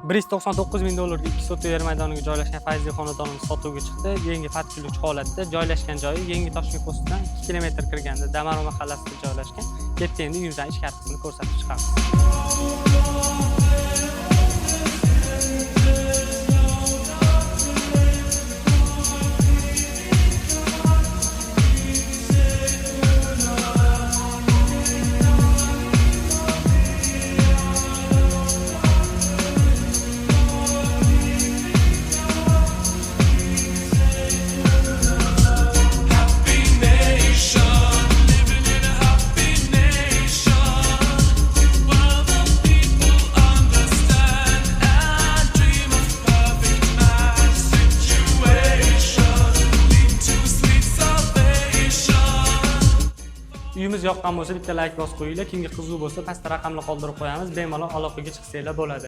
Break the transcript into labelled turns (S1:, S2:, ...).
S1: $199 ming dollarga 2 sotuv yer maydoniga joylashgan fayzli xonadonimiz sotuvga chiqdi. Yangi patkiluvchi holatda, joylashgan joyi Yangi Toshkent postidan 2 kilometr kirganda Damaro mahallasida joylashgan. Ketdi endi uyimizdan ichki qismini ko'rsatib chiqamiz. Uyimiz yoqqan bo'lsa bitta like bosib qo'yinglar. Kimga qiziq bo'lsa pastda raqamni qoldirib qo'yamiz. Bemalol aloqaga chiqsanglar bo'ladi.